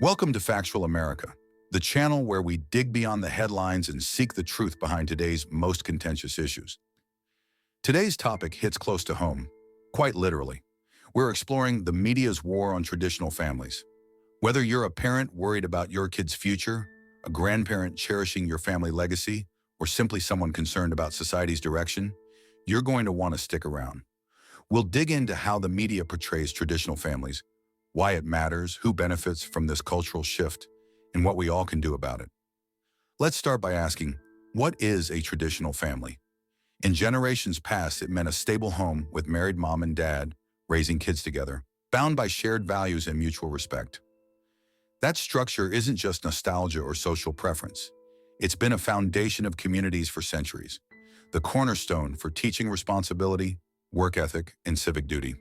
Welcome to Factual America, the channel where we dig beyond the headlines and seek the truth behind today's most contentious issues. Today's topic hits close to home, quite literally. We're exploring the media's war on traditional families. Whether you're a parent worried about your kid's future, a grandparent cherishing your family legacy, or simply someone concerned about society's direction, you're going to want to stick around. We'll dig into how the media portrays traditional families, why it matters, who benefits from this cultural shift, and what we all can do about it. Let's start by asking, what is a traditional family? In generations past, it meant a stable home with married mom and dad raising kids together, bound by shared values and mutual respect. That structure isn't just nostalgia or social preference. It's been a foundation of communities for centuries, the cornerstone for teaching responsibility, work ethic, and civic duty.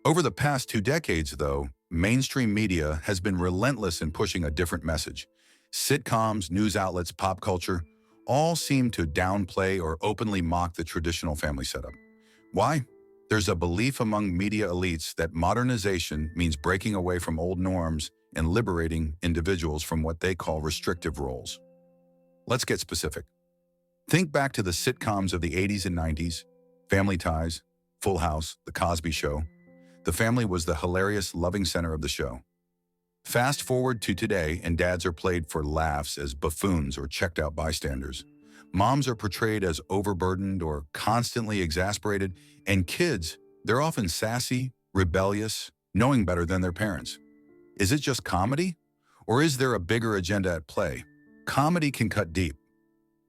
Over the past 2 decades, though, mainstream media has been relentless in pushing a different message. Sitcoms, news outlets, pop culture all seem to downplay or openly mock the traditional family setup. Why? There's a belief among media elites that modernization means breaking away from old norms and liberating individuals from what they call restrictive roles. Let's get specific. Think back to the sitcoms of the 80s and 90s, Family Ties, Full House, The Cosby Show. The family was the hilarious, loving center of the show. Fast forward to today, and dads are played for laughs as buffoons or checked-out bystanders. Moms are portrayed as overburdened or constantly exasperated, and kids, they're often sassy, rebellious, knowing better than their parents. Is it just comedy? Or is there a bigger agenda at play? Comedy can cut deep.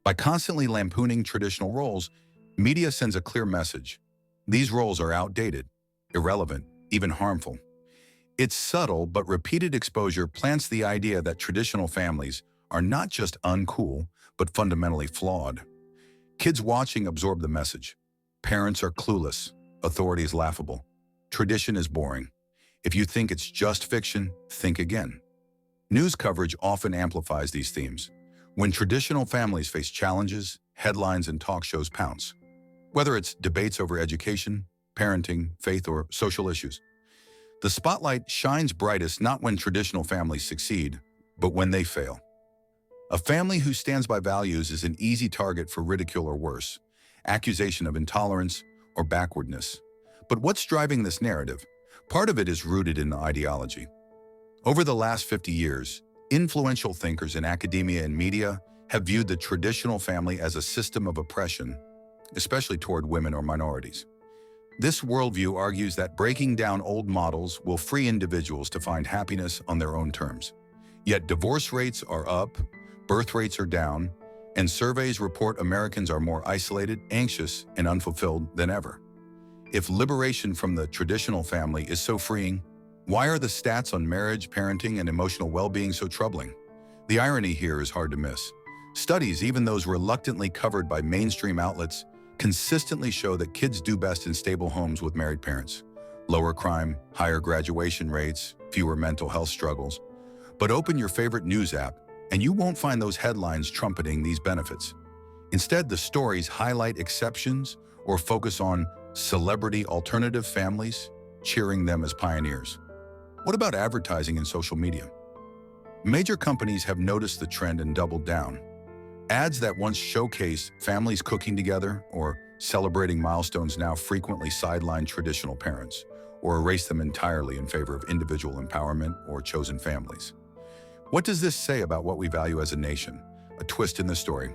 By constantly lampooning traditional roles, media sends a clear message. These roles are outdated, irrelevant, even harmful. It's subtle, but repeated exposure plants the idea that traditional families are not just uncool, but fundamentally flawed. Kids watching absorb the message. Parents are clueless. Authority is laughable. Tradition is boring. If you think it's just fiction, think again. News coverage often amplifies these themes. When traditional families face challenges, headlines and talk shows pounce. Whether it's debates over education, parenting, faith, or social issues. The spotlight shines brightest not when traditional families succeed, but when they fail. A family who stands by values is an easy target for ridicule or worse, accusation of intolerance or backwardness. But what's driving this narrative? Part of it is rooted in ideology. Over the last 50 years, influential thinkers in academia and media have viewed the traditional family as a system of oppression, especially toward women or minorities. This worldview argues that breaking down old models will free individuals to find happiness on their own terms. Yet divorce rates are up, birth rates are down, and surveys report Americans are more isolated, anxious, and unfulfilled than ever. If liberation from the traditional family is so freeing, why are the stats on marriage, parenting, and emotional well-being so troubling? The irony here is hard to miss. Studies, even those reluctantly covered by mainstream outlets, consistently show that kids do best in stable homes with married parents. Lower crime, higher graduation rates, fewer mental health struggles. But open your favorite news app, and you won't find those headlines trumpeting these benefits. Instead, the stories highlight exceptions or focus on celebrity alternative families, cheering them as pioneers. What about advertising and social media? Major companies have noticed the trend and doubled down. Ads that once showcased families cooking together or celebrating milestones now frequently sideline traditional parents or erase them entirely in favor of individual empowerment or chosen families. What does this say about what we value as a nation? A twist in the story.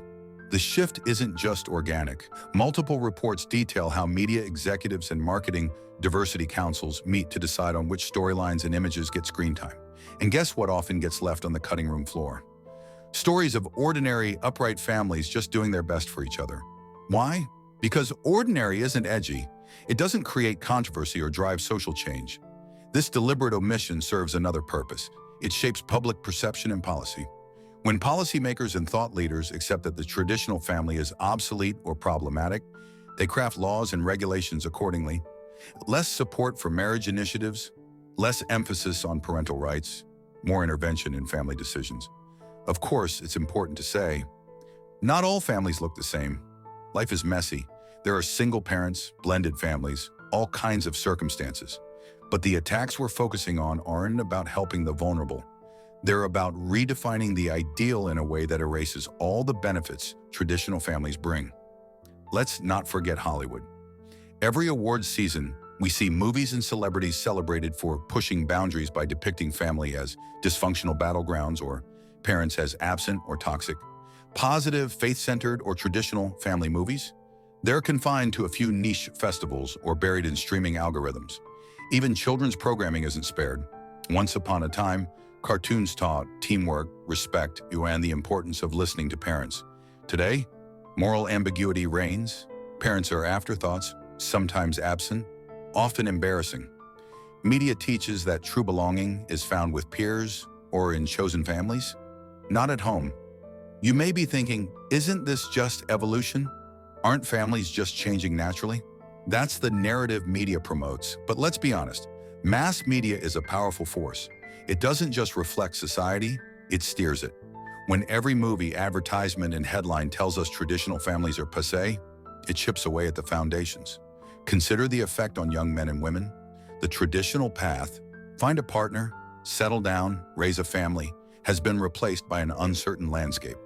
The shift isn't just organic. Multiple reports detail how media executives and marketing diversity councils meet to decide on which storylines and images get screen time. And guess what often gets left on the cutting room floor? Stories of ordinary, upright families just doing their best for each other. Why? Because ordinary isn't edgy. It doesn't create controversy or drive social change. This deliberate omission serves another purpose. It shapes public perception and policy. When policymakers and thought leaders accept that the traditional family is obsolete or problematic, they craft laws and regulations accordingly. Less support for marriage initiatives, less emphasis on parental rights, more intervention in family decisions. Of course, it's important to say, not all families look the same. Life is messy. There are single parents, blended families, all kinds of circumstances. But the attacks we're focusing on aren't about helping the vulnerable. They're about redefining the ideal in a way that erases all the benefits traditional families bring. Let's not forget Hollywood. Every awards season, we see movies and celebrities celebrated for pushing boundaries by depicting family as dysfunctional battlegrounds or parents as absent or toxic. Positive, faith-centered, or traditional family movies? They're confined to a few niche festivals or buried in streaming algorithms. Even children's programming isn't spared. Once upon a time, cartoons taught teamwork, respect, and the importance of listening to parents. Today, moral ambiguity reigns. Parents are afterthoughts, sometimes absent, often embarrassing. Media teaches that true belonging is found with peers or in chosen families, not at home. You may be thinking, isn't this just evolution? Aren't families just changing naturally? That's the narrative media promotes, but let's be honest, mass media is a powerful force. It doesn't just reflect society, it steers it. When every movie, advertisement, and headline tells us traditional families are passé, it chips away at the foundations. Consider the effect on young men and women. The traditional path, find a partner, settle down, raise a family, has been replaced by an uncertain landscape.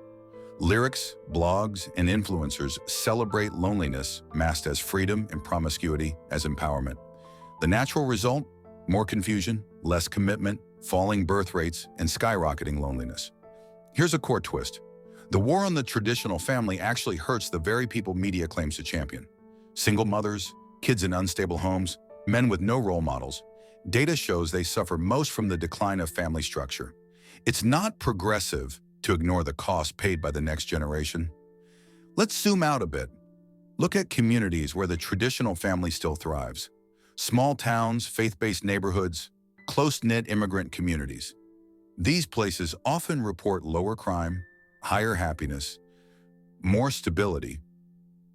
Lyrics, blogs, and influencers celebrate loneliness masked as freedom and promiscuity as empowerment. The natural result? More confusion, less commitment, falling birth rates, and skyrocketing loneliness. Here's a core twist. The war on the traditional family actually hurts the very people media claims to champion. Single mothers, kids in unstable homes, men with no role models. Data shows they suffer most from the decline of family structure. It's not progressive to ignore the cost paid by the next generation. Let's zoom out a bit. Look at communities where the traditional family still thrives. Small towns, faith-based neighborhoods, close-knit immigrant communities. These places often report lower crime, higher happiness, more stability.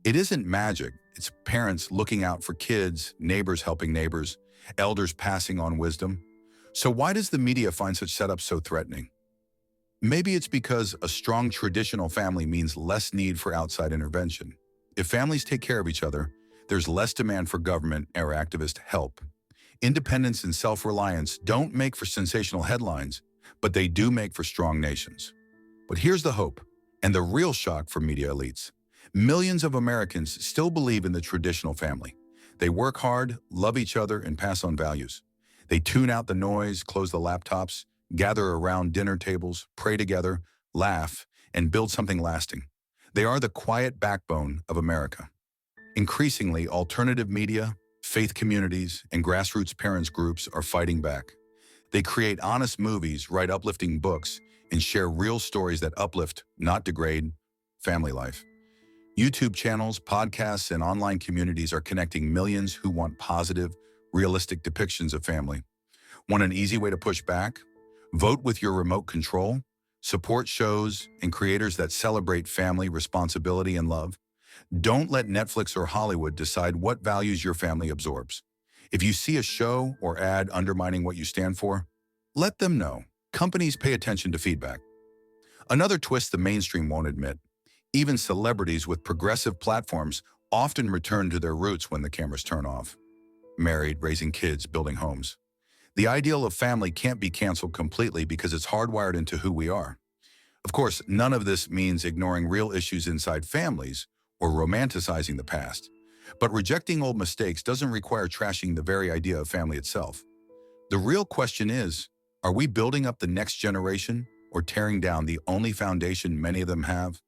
It isn't magic. It's parents looking out for kids, neighbors helping neighbors, elders passing on wisdom. So why does the media find such setups so threatening? Maybe it's because a strong traditional family means less need for outside intervention. If families take care of each other, there's less demand for government or activist help. Independence and self-reliance don't make for sensational headlines, but they do make for strong nations. But here's the hope, and the real shock for media elites. Millions of Americans still believe in the traditional family. They work hard, love each other, and pass on values. They tune out the noise, close the laptops, gather around dinner tables, pray together, laugh, and build something lasting. They are the quiet backbone of America. Increasingly, alternative media, faith communities, and grassroots parents groups are fighting back. They create honest movies, write uplifting books, and share real stories that uplift, not degrade, family life. YouTube channels, podcasts, and online communities are connecting millions who want positive, realistic depictions of family. Want an easy way to push back? Vote with your remote control. Support shows and creators that celebrate family, responsibility, and love. Don't let Netflix or Hollywood decide what values your family absorbs. If you see a show or ad undermining what you stand for, let them know. Companies pay attention to feedback. Another twist the mainstream won't admit. Even celebrities with progressive platforms often return to their roots when the cameras turn off. Married, raising kids, building homes. The ideal of family can't be canceled completely because it's hardwired into who we are. Of course, none of this means ignoring real issues inside families or romanticizing the past. But rejecting old mistakes doesn't require trashing the very idea of family itself. The real question is, are we building up the next generation or tearing down the only foundation many of them have?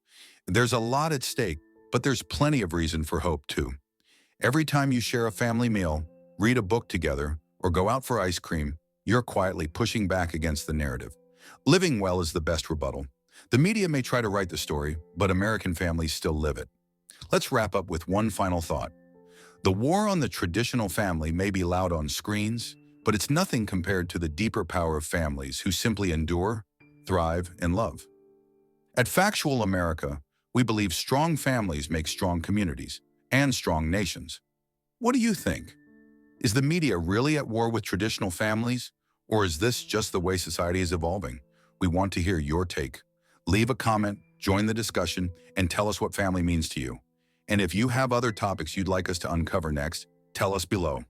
There's a lot at stake, but there's plenty of reason for hope too. Every time you share a family meal, read a book together, or go out for ice cream, you're quietly pushing back against the narrative. Living well is the best rebuttal. The media may try to write the story, but American families still live it. Let's wrap up with one final thought. The war on the traditional family may be loud on screens, but it's nothing compared to the deeper power of families who simply endure, thrive, and love. At Factual America, we believe strong families make strong communities and strong nations. What do you think? Is the media really at war with traditional families, or is this just the way society is evolving? We want to hear your take. Leave a comment, join the discussion, and tell us what family means to you. And if you have other topics you'd like us to uncover next, tell us below.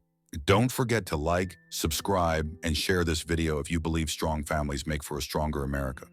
Don't forget to like, subscribe, and share this video if you believe strong families make for a stronger America.